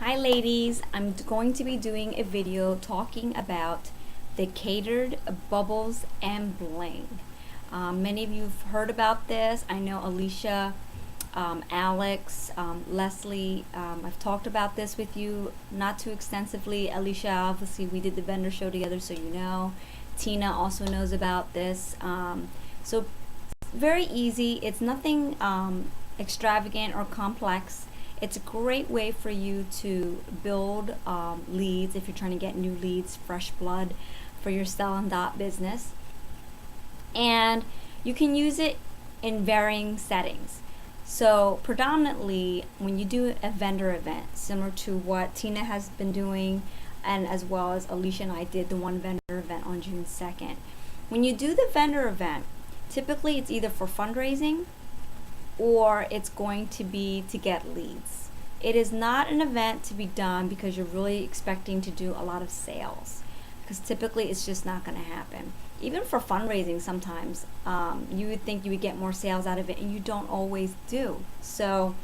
Hi ladies, I'm going to be doing a video talking about the catered bubbles and bling. Many of you have heard about this. I know Alicia, Alex, Leslie, I've talked about this with you not too extensively. Alicia, obviously we did the vendor show together, so you know. Tina also knows about this. So very easy. It's nothing extravagant or complex. It's a great way for you to build leads if you're trying to get new leads, fresh blood for your Stella and Dot business. And you can use it in varying settings. So predominantly when you do a vendor event, similar to what Tina has been doing and as well as Alicia and I did the one vendor event on June 2nd. When you do the vendor event, typically it's either for fundraising or it's going to be to get leads. It is not an event to be done because you're really expecting to do a lot of sales, because typically it's just not going to happen. Even for fundraising, sometimes you would think you would get more sales out of it, and you don't always do. So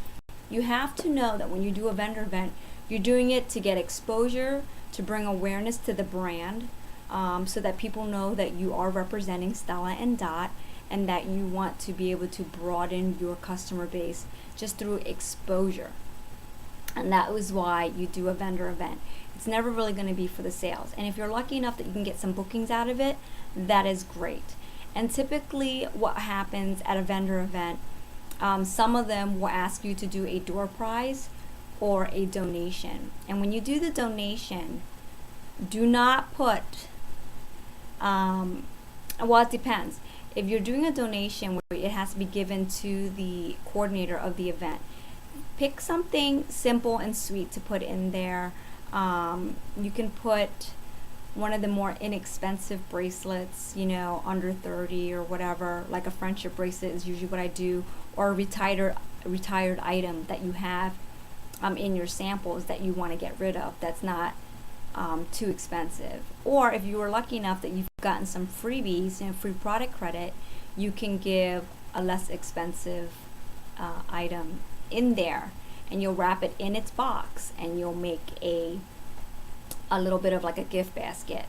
you have to know that when you do a vendor event, you're doing it to get exposure, to bring awareness to the brand, so that people know that you are representing Stella and Dot, and that you want to be able to broaden your customer base just through exposure. And that was why you do a vendor event. It's never really going to be for the sales. And if you're lucky enough that you can get some bookings out of it, that is great. And typically what happens at a vendor event, some of them will ask you to do a door prize or a donation. And when you do the donation, do not put, well, it depends. If you're doing a donation where it has to be given to the coordinator of the event, pick something simple and sweet to put in there. You can put one of the more inexpensive bracelets, you know, under 30 or whatever, like a friendship bracelet is usually what I do, or a retired item that you have in your samples that you want to get rid of that's not too expensive. Or if you were lucky enough that you've gotten some freebies, you know, free product credit, you can give a less expensive item in there, and you'll wrap it in its box, and you'll make a little bit of like a gift basket.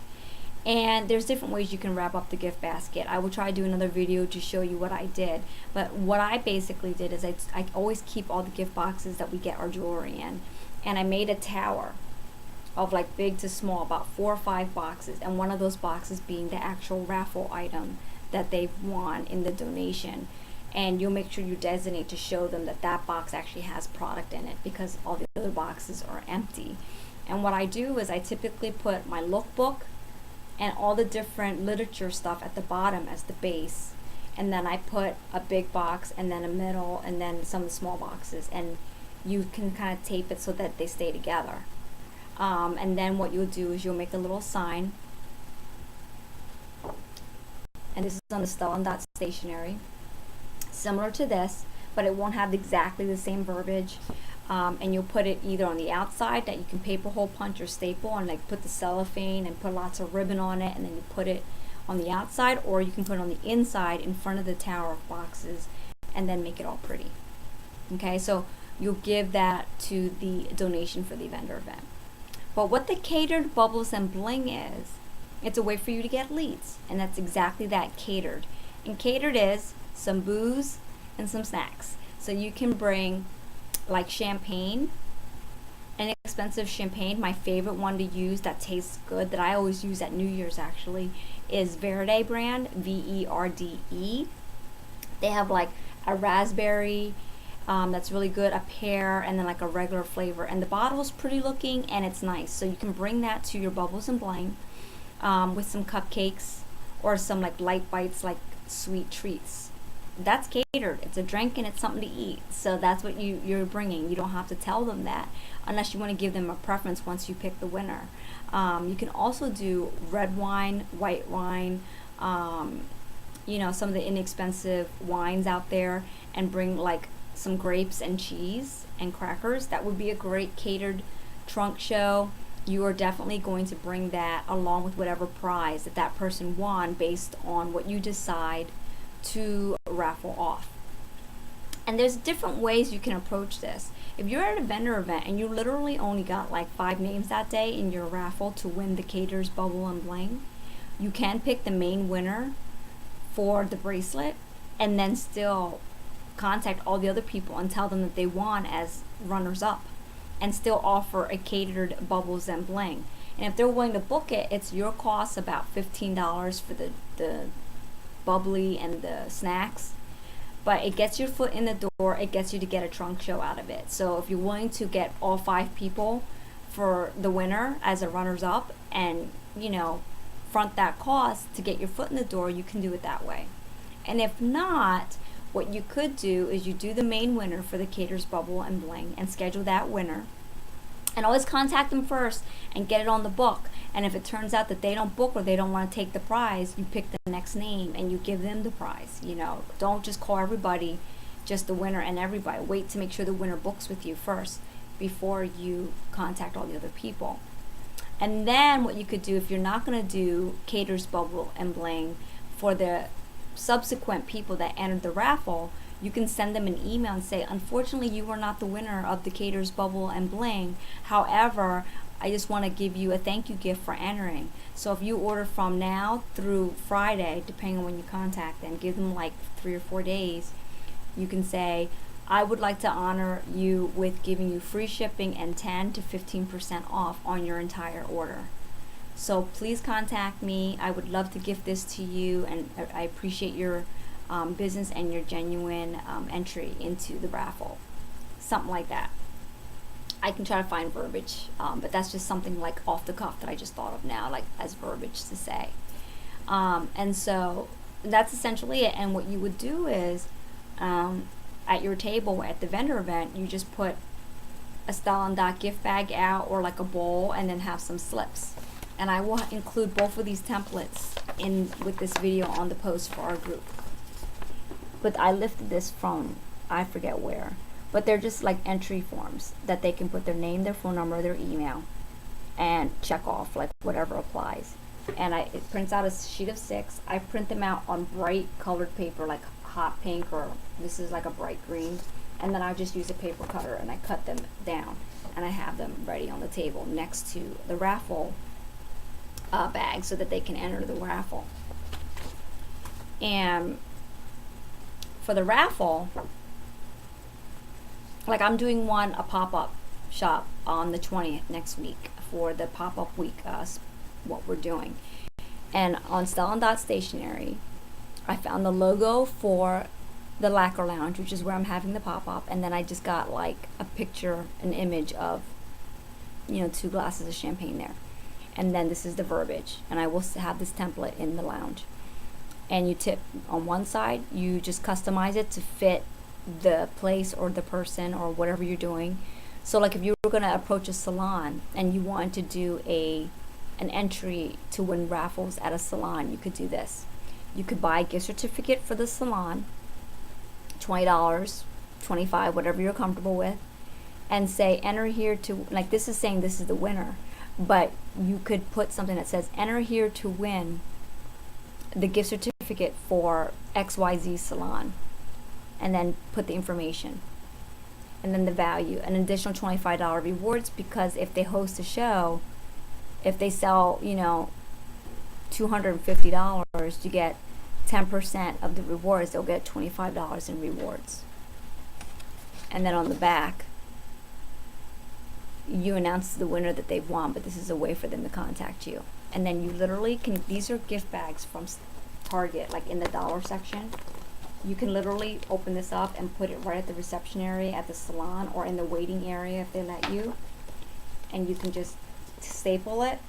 And there's different ways you can wrap up the gift basket. I will try to do another video to show you what I did, but what I basically did is I always keep all the gift boxes that we get our jewelry in, and I made a tower of like big to small, about 4 or 5 boxes, and one of those boxes being the actual raffle item that they've won in the donation. And you'll make sure you designate to show them that that box actually has product in it, because all the other boxes are empty. And what I do is I typically put my lookbook and all the different literature stuff at the bottom as the base, and then I put a big box and then a middle and then some of the small boxes, and you can kind of tape it so that they stay together. And then what you'll do is you'll make a little sign, and this is on the Stella and Dot stationery, similar to this, but it won't have exactly the same verbiage. And you'll put it either on the outside that you can paper hole punch or staple and like put the cellophane and put lots of ribbon on it, and then you put it on the outside, or you can put it on the inside in front of the tower of boxes and then make it all pretty. Okay, so you'll give that to the donation for the vendor event. But what the catered bubbles and bling is, it's a way for you to get leads, and that's exactly that, catered. And catered is some booze and some snacks. So you can bring like champagne, inexpensive champagne. My favorite one to use that tastes good, that I always use at New Year's actually, is Verde brand, VERDE. They have like a raspberry, that's really good, a pear, and then like a regular flavor. And the bottle's pretty looking and it's nice. So you can bring that to your bubbles and bling with some cupcakes or some like light bites, like sweet treats. That's catered. It's a drink and it's something to eat. So that's what you're bringing. You don't have to tell them that unless you want to give them a preference once you pick the winner. You can also do red wine, white wine, you know, some of the inexpensive wines out there, and bring like some grapes and cheese and crackers. That would be a great catered trunk show. You are definitely going to bring that along with whatever prize that that person won based on what you decide to raffle off. And there's different ways you can approach this. If you're at a vendor event and you literally only got like 5 names that day in your raffle to win the Cater's Bubble and Bling, you can pick the main winner for the bracelet and then still contact all the other people and tell them that they won as runners up and still offer a Catered Bubbles and Bling. And if they're willing to book it, it's your cost, about $15 for the bubbly and the snacks. But it gets your foot in the door, it gets you to get a trunk show out of it. So if you're willing to get all 5 people for the winner as a runners up and, front that cost to get your foot in the door, you can do it that way. And if not, what you could do is you do the main winner for the Cater's Bubble and Bling and schedule that winner. And always contact them first and get it on the book. And if it turns out that they don't book or they don't want to take the prize, you pick the next name and you give them the prize. Don't just call everybody just the winner and everybody. Wait to make sure the winner books with you first before you contact all the other people. And then what you could do, if you're not going to do Cater's Bubble and Bling, for the subsequent people that entered the raffle, you can send them an email and say, unfortunately, you were not the winner of the Cater's Bubble and Bling. However, I just want to give you a thank you gift for entering. So if you order from now through Friday, depending on when you contact them, give them like 3 or 4 days, you can say, I would like to honor you with giving you free shipping and 10 to 15% off on your entire order. So please contact me. I would love to gift this to you, and I appreciate your business and your genuine entry into the raffle. Something like that. I can try to find verbiage, but that's just something like off the cuff that I just thought of now, like as verbiage to say. And so that's essentially it. And what you would do is, at your table at the vendor event, you just put a Style & Dot gift bag out or like a bowl, and then have some slips. And I will include both of these templates in with this video on the post for our group. But I lifted this from, I forget where, but they're just like entry forms that they can put their name, their phone number, their email, and check off like whatever applies. And it prints out a sheet of 6. I print them out on bright colored paper, like hot pink, or this is like a bright green, and then I just use a paper cutter and I cut them down, and I have them ready on the table next to the raffle bag so that they can enter the raffle. And for the raffle, like I'm doing a pop-up shop on the 20th next week for the pop-up week, what we're doing. And on Style & Dot Stationery, I found the logo for the Lacquer Lounge, which is where I'm having the pop-up, and then I just got like a picture, an image of 2 glasses of champagne there. And then this is the verbiage, and I will have this template in the lounge. And you tip on one side, you just customize it to fit the place or the person or whatever you're doing. So like if you were going to approach a salon and you wanted to do an entry to win raffles at a salon, you could do this. You could buy a gift certificate for the salon, $20, $25, whatever you're comfortable with, and say enter here to, like this is saying this is the winner, but you could put something that says enter here to win the gift certificate for XYZ salon, and then put the information and then the value, an additional $25 rewards, because if they host a show, if they sell $250, you get 10% of the rewards. They'll get $25 in rewards. And then on the back, you announce to the winner that they've won, but this is a way for them to contact you. And then you literally can, these are gift bags from Target, like in the dollar section. You can literally open this up and put it right at the reception area at the salon, or in the waiting area if they let you. And you can just staple it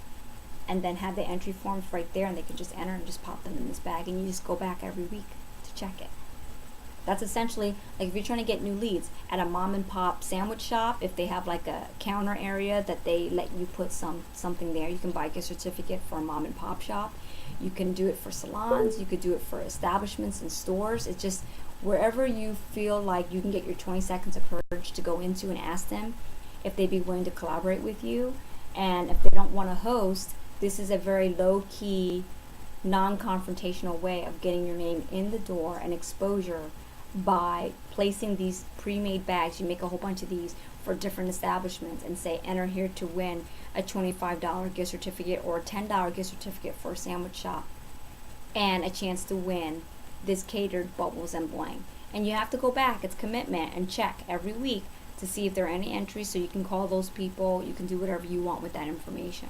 and then have the entry forms right there, and they can just enter and just pop them in this bag, and you just go back every week to check it. That's essentially like if you're trying to get new leads at a mom and pop sandwich shop, if they have like a counter area that they let you put something there, you can buy a gift certificate for a mom and pop shop. You can do it for salons, you could do it for establishments and stores. It's just wherever you feel like you can get your 20 seconds of courage to go into and ask them if they'd be willing to collaborate with you. And if they don't want to host, this is a very low-key, non-confrontational way of getting your name in the door and exposure by placing these pre-made bags. You make a whole bunch of these for different establishments and say enter here to win a $25 gift certificate or a $10 gift certificate for a sandwich shop, and a chance to win this catered bubbles and bling. And you have to go back, it's commitment, and check every week to see if there are any entries, so you can call those people. You can do whatever you want with that information.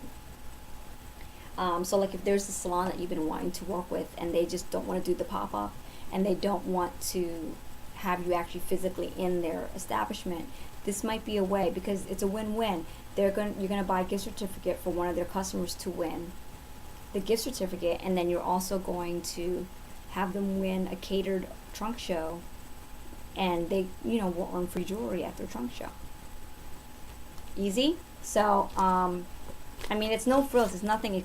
So like if there's a salon that you've been wanting to work with and they just don't want to do the pop-up, and they don't want to have you actually physically in their establishment, this might be a way, because it's a win-win. You're gonna buy a gift certificate for one of their customers to win the gift certificate, and then you're also going to have them win a catered trunk show, and they will earn free jewelry at their trunk show. Easy. So I mean, it's no frills, it's nothing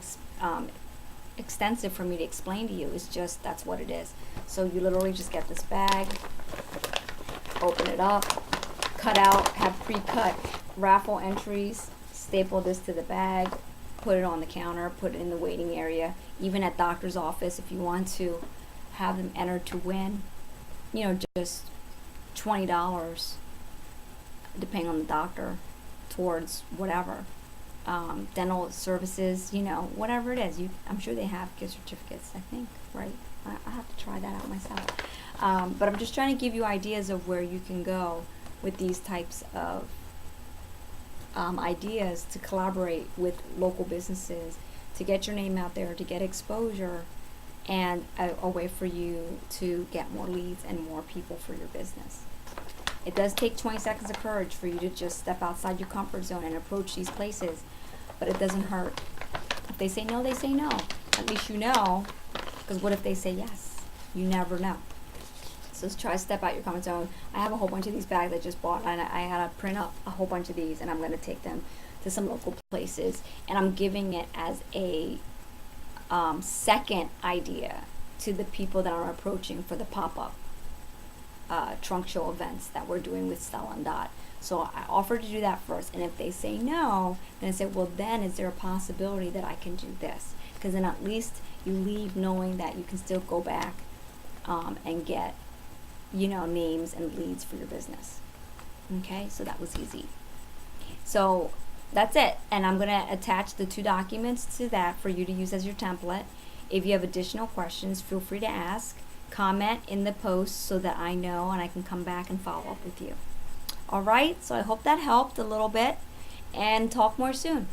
extensive for me to explain to you. It's just, that's what it is. So you literally just get this bag, open it up, cut out, have pre-cut raffle entries, staple this to the bag, put it on the counter, put it in the waiting area, even at doctor's office if you want to have them enter to win, just $20, depending on the doctor, towards whatever. Dental services, whatever it is. I'm sure they have gift certificates, I think, right? I have to try that out myself. But I'm just trying to give you ideas of where you can go with these types of ideas to collaborate with local businesses, to get your name out there, to get exposure, and a way for you to get more leads and more people for your business. It does take 20 seconds of courage for you to just step outside your comfort zone and approach these places, but it doesn't hurt. If they say no, they say no. At least you know, because what if they say yes? You never know. So just try to step out your comfort zone. I have a whole bunch of these bags I just bought, and I had to print up a whole bunch of these, and I'm going to take them to some local places, and I'm giving it as a second idea to the people that are approaching for the pop-up trunk show events that we're doing with Stella and Dot. So I offer to do that first, and if they say no, then I say, well, then is there a possibility that I can do this? Because then at least you leave knowing that you can still go back and get names and leads for your business. Okay, so that was easy. So that's it, and I'm going to attach the 2 documents to that for you to use as your template. If you have additional questions, feel free to ask. Comment in the post so that I know and I can come back and follow up with you. All right, so I hope that helped a little bit, and talk more soon.